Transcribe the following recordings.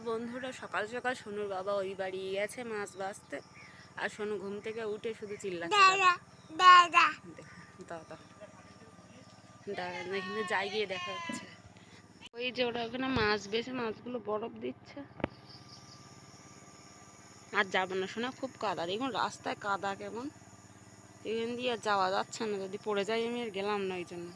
বন্ধুরা সকাল সকাল সোনুর বাবা ওই বাড়ি গেছে মাছ বাছতে, আর সোনু ঘুম থেকে উঠে শুধু চিল্লাচ্ছে দাদা দাদা দাদা। এখানে যাই গিয়ে দেখা যাচ্ছে ওই যে ওরা ওখানে মাছ বেছে মাছগুলো বরফ দিচ্ছে। আর যাবে না শোনা, খুব কাদা, দেখুন রাস্তায় কাদা কেমন, এখান দিয়ে আর যাওয়া যাচ্ছে না, যদি পড়ে যাই আমি আর গেলাম না ওই জন্য।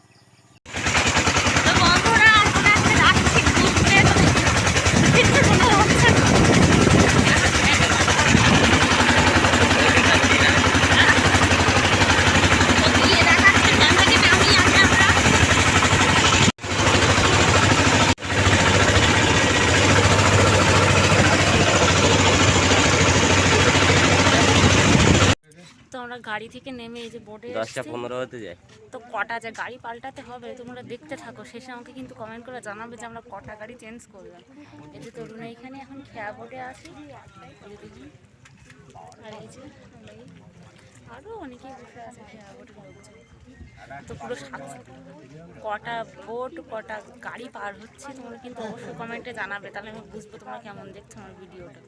আমরা গাড়ি থেকে নেমে এই যে বোটে 10টা 15 হতে যায়, তো কটা যে গাড়ি পাল্টাতে হবে তোমরা দেখতে থাকো, শেষে আমাকে কিন্তু কমেন্ট করে জানাবে যে আমরা কটা গাড়ি চেঞ্জ করলাম। এই যে তরুণ এইখানে এখন খেয়া বোটে আছি, আর এই যে আরও অনেকেই বসে আছে খেয়া বোটের লোকজন। তো পুরো কটা বোট কটা গাড়ি পার হচ্ছে তোমরা কিন্তু অবশ্যই কমেন্টে জানাবে, তাহলে আমি বুঝবো তোমরা কেমন দেখছো আমার ভিডিওটা।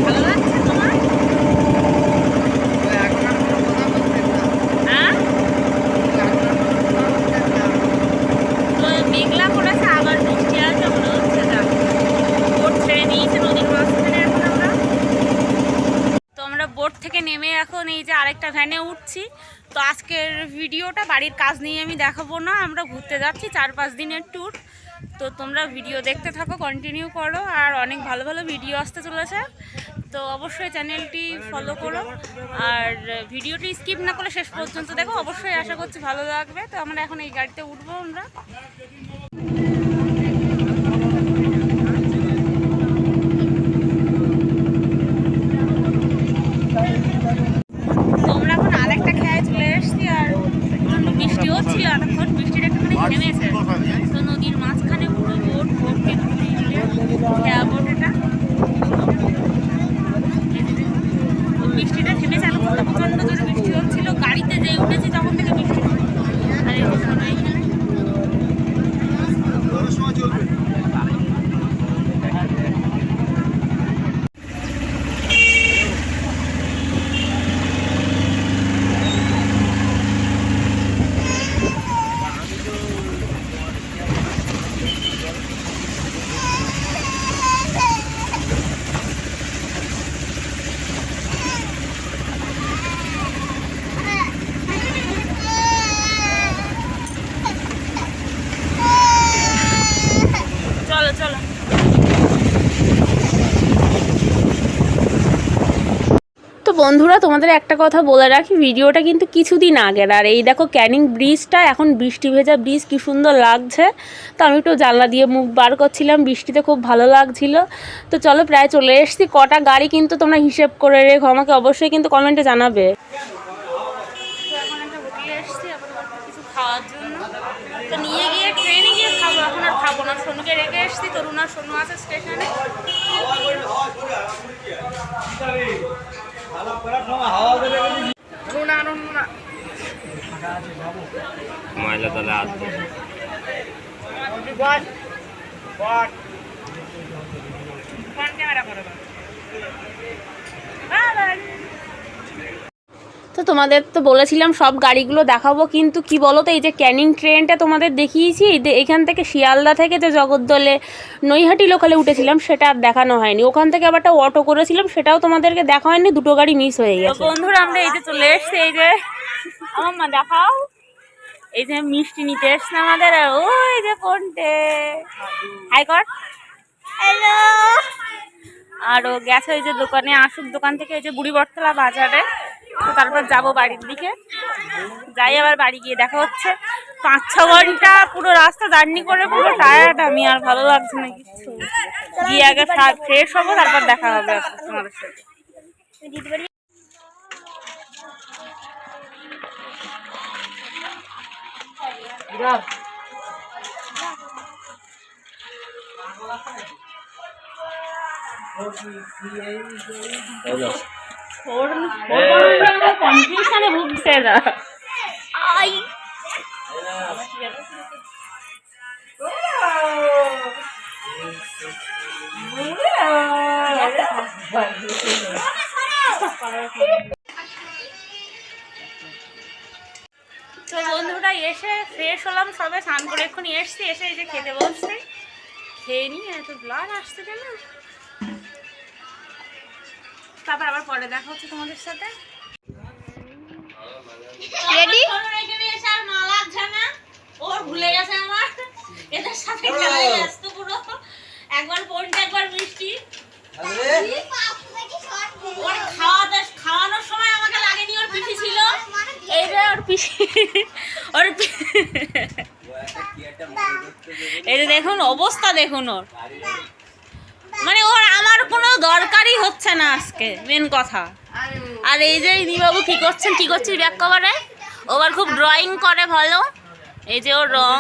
ভালো লাগছে তোমার? তো মেঘলা করেছে, আবার বৃষ্টি আছে মনে হচ্ছে। বোট ছেড়ে দিয়েছে নদীর মাঝখানে এখন আমরা। তো আমরা বোট থেকে নেমে এখন এই যে আরেকটা ভ্যানে উঠছি। তো আজকের ভিডিওটা বাড়ির কাজ নিয়ে আমি দেখাবো না, আমরা ঘুরতে যাচ্ছি 4-5 দিনের ট্যুর। তো তোমরা ভিডিও দেখতে থাকো, কন্টিনিউ করো, আর অনেক ভালো ভালো ভিডিও আসতে চলেছে। তো অবশ্যই চ্যানেলটি ফলো করো, আর ভিডিওটি স্কিপ না করে শেষ পর্যন্ত দেখো, অবশ্যই আশা করছি ভালো লাগবে। তো আমরা এখন এই গাড়িতে উঠবো আমরা। তো আমরা এখন আরেকটা খেয়ে চলে এসেছি, আর বৃষ্টি হচ্ছিল এতক্ষণ, বৃষ্টিটা একটুখানি থেমেছে। তো নদীর মাঝখানে পুরো বোট ভর্তি খেয়া বোট এটা। বৃষ্টিটা থেমেছে, এতক্ষণ প্রচণ্ড জোরে বৃষ্টি হচ্ছিল, গাড়িতে যেই উঠেছি তখন থেকে বৃষ্টি। আর এই যে শোনো এখানে বন্ধুরা তোমাদের একটা কথা বলে রাখি, ভিডিওটা কিন্তু কিছুদিন আগের। আর এই দেখো ক্যানিং ব্রিজটা, এখন বৃষ্টি ভেজা ব্রিজ, কি সুন্দর লাগছে। তো আমি একটু জানলা দিয়ে মুখ বার করছিলাম, বৃষ্টিতে খুব ভালো লাগছিল। তো চলো প্রায় চলে এসেছি। কটা গাড়ি কিন্তু তোমরা হিসেব করে রেখো, আমাকে অবশ্যই কিন্তু কমেন্টে জানাবে। এখন একটা হোটেলে এসেছি কিছু খাওয়ার জন্য, তো নিয়ে গিয়ে ট্রেনে গিয়ে খাবো, এখন আর খাবো না। সোনুকে রেখে এসেছি, তরুণ আর সোনু আছে স্টেশনে। ময়লা তাহলে আসবে। তো তোমাদের তো বলেছিলাম সব গাড়িগুলো দেখাবো, কিন্তু কি বলো তো, এই যে ক্যানিং ট্রেনটা তোমাদের দেখিয়েছি, এখান থেকে শিয়ালদা থেকে যে জগদ্দলে নৈহাটি লোকালে উঠেছিলাম সেটা আর দেখানো হয়নি। ওখান থেকে আবার একটা অটো করেছিলাম, সেটাও তোমাদেরকে দেখা হয়নি, দুটো গাড়ি মিস হয়ে গেছে। বন্ধুরা আমরা এই যে চলে এসছি, এই যে আমার মা দেখাও, এই যে মিষ্টি নিতে এসছে আমাদের। আর ওই যে কোনটে হাই কর, হ্যালো। আর ও গেছে ওই যে দোকানে, আসুক দোকান থেকে, এই যে বুড়ি বটতলা বাজারে। তো তারপর যাবো বাড়ির দিকে, যাই আবার বাড়ি গিয়ে দেখা হচ্ছে। 5-6 ঘন্টা পুরো রাস্তা জার্নি করে পুরো টায়ার্ড আমি, আর ভালো লাগছে না কিছু। গিয়ে আগে ফ্রেশ হবো, তারপর দেখা হবে তোমাদের সাথে। ওর কনফিউশনে ভুগছে না। আই তো বন্ধুরা এসে ফ্রেশ হলাম, সবে স্নান করে এক্ষুনি এসছি, এসে এই যে খেতে বসছে। খেয়ে নিয়ে এত ব্লাড আসছে কেন? তারপর আবার পরে দেখা হচ্ছে তোমাদের সাথে। রেডি? এখানে এসে আর মা লাগছে না, ওর ভুলে গেছে আমার, এদের সাথে খেলায় ব্যস্ত পুরো। একবার পড়তে একবার মিষ্টি। ওর খাওয়ানোর সময় আমাকে লাগেনি, ওর পিসি ছিল। এই যে ওর পিসি, ওর এই যে দেখুন অবস্থা, দেখুন ওর, মানে ওর আমার কোনো দরকারই হচ্ছে না আজকে, মেন কথা। আর এই যে দিবাবু কি করছেন, কি করছিস ব্যাক কভারে? ওবার খুব ড্রয়িং করে ভালো। এই যে ওর রং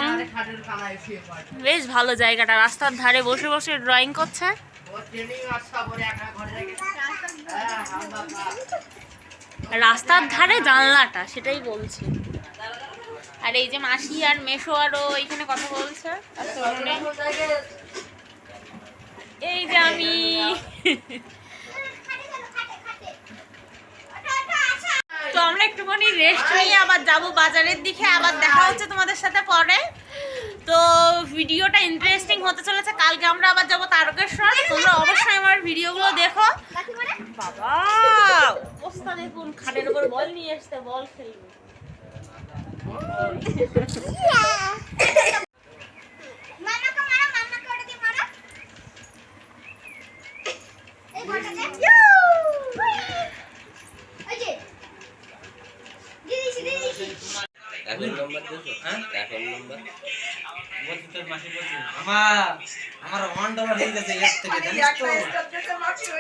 বেশ ভালো, জায়গাটা রাস্তার ধারে বসে বসে ড্রয়িং করছে। রাস্তার ধারে জানলাটা, সেটাই বলছি। আর এই যে মাসি আর মেশো আরও এইখানে কথা বলছে। এই যে আমি তো আমরা একটুখানি রেস্ট নিয়ে আবার যাবো বাজারের দিকে, আবার দেখা হচ্ছে তোমাদের সাথে পরে। তো ভিডিওটা ইন্টারেস্টিং হতে চলেছে। কালকে আমরা আবার যাবো তারকেশ্বর, তোমরা অবশ্যই আমার ভিডিওগুলো দেখো। বাবা অবস্থা দেখুন, খাটের উপর বল নিয়ে আসতে, বল খেলবে। আমার $1 হয়ে গেছে এর থেকে, জানিস তো?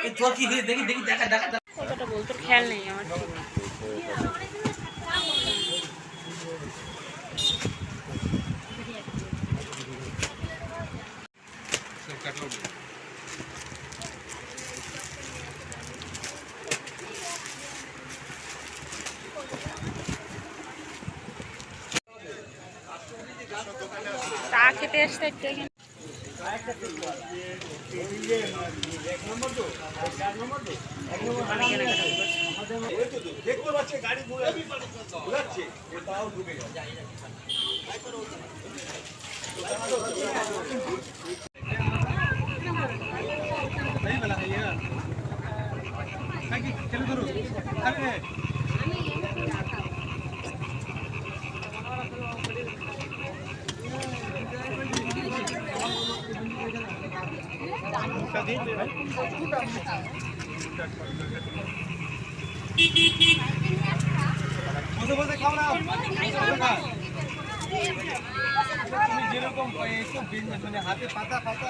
এই তোর কি হয়ে দেখি দেখি দেখা দেখা কথাটা বলতে খেয়াল নেই আমার। চা খেতে আসতে একটু এখানে। যেরকম মানে হাতে পাতা পাতা।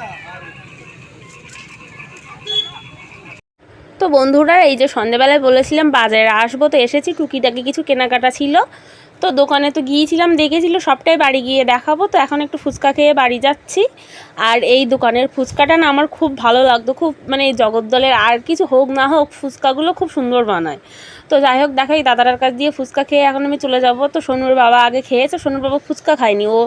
তো বন্ধুরা এই যে সন্ধ্যেবেলায় বলেছিলাম বাজারে আসবো, তো এসেছি, টুকিটাকি কিছু কেনাকাটা ছিল। তো দোকানে তো গিয়েছিলাম, দেখেছিল সবটাই বাড়ি গিয়ে দেখাবো। তো এখন একটু ফুচকা খেয়ে বাড়ি যাচ্ছি। আর এই দোকানের ফুচকাটা না আমার খুব ভালো লাগতো, খুব মানে জগদ্দলের আর কিছু হোক না হোক ফুচকাগুলো খুব সুন্দর বানায়। তো যাই হোক দেখাই দাদার কাছ দিয়ে ফুচকা খেয়ে এখন আমি চলে যাব। তো সোনুর বাবা আগে খেয়েছে, সোনুর বাবা ফুচকা খায়নি, ও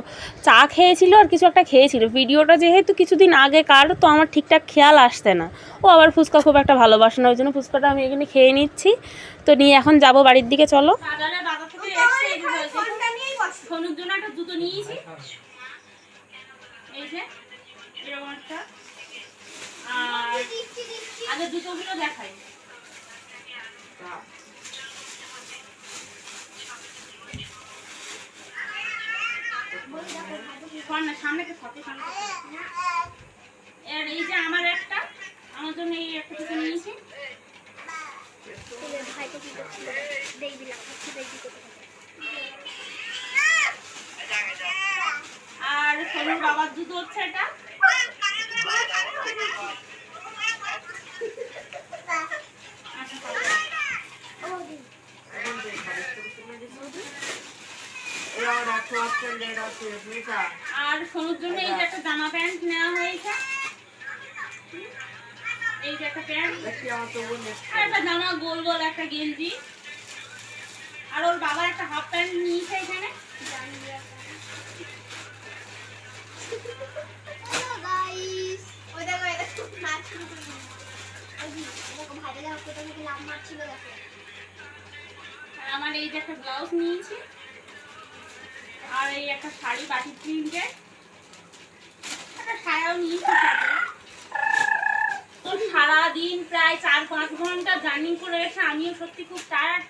চা খেয়েছিল আর কিছু একটা খেয়েছিল। ভিডিওটা যেহেতু কিছুদিন আগে কার, তো আমার ঠিকঠাক খেয়াল আসছে না। ও আবার ফুচকা খুব একটা ভালোবাসে না, ওই জন্য ফুচকাটা আমি এখানে খেয়ে নিচ্ছি। তো নিয়ে এখন যাব বাড়ির দিকে, চলো। সোনুর জন্য একটা জুতো নিয়েছি, এই যে এরকম একটা। আর আগে জুতোগুলো দেখাই। সামনে এই যে আমার একটা, আমার জন্য এই একটা জুতো নিয়েছি। আর সোনুর বাবার জুতো হচ্ছে এটা। আর সোনুর জন্য এই যে একটা জামা প্যান্ট নেওয়া হয়েছে, এই যে একটা প্যান্ট আর একটা জামা গোল গোল একটা গেঞ্জি আর ওর বাবা একটা হাফ প্যান্ট নিয়েছে এখানে। আর আমার এই যে একটা ব্লাউজ নিয়েছি আর এই একটা শাড়ি বাটিক প্রিন্টের একটা সায়াও নিয়েছি সাথে। তো সারাদিন প্রায় 4-5 ঘন্টা জার্নি করে এসে আমিও সত্যি খুব টায়ার্ড।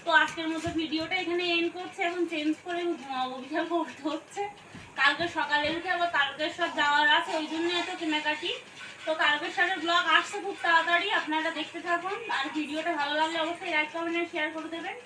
তো আজকের মতো ভিডিওটা এখানে এন্ড করছে, এখন চেঞ্জ করে অভিযান করতে হচ্ছে। কালকে সকালে উঠে আবার তারকেশ্বর যাওয়ার আছে, ওই জন্য এত কেনাকাটি। তো তারকেশ্বরের ব্লগ আসছে খুব তাড়াতাড়ি, আপনারা দেখতে থাকুন। আর ভিডিওটা ভালো লাগলে অবশ্যই লাইক কমেন্ট শেয়ার করে দেবেন।